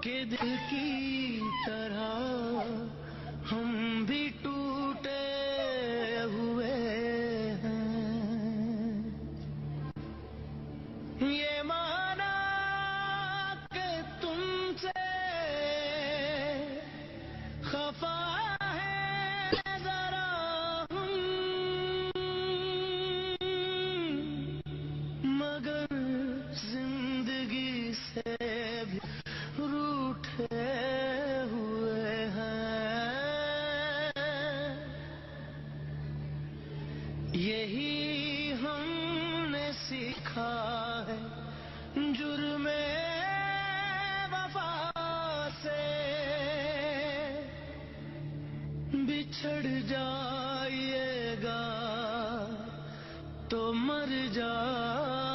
کہ دل کی طرح ہم بھی ٹوٹے ہوئے ہیں. یہ مانا کہ تم سے خفا ہے ذرا ہم، مگر زندگی سے بھی روٹھے ہوئے ہیں. یہی ہم نے سیکھا ہے جرم وفا سے، بچھڑ جائیے گا تو مر جائیے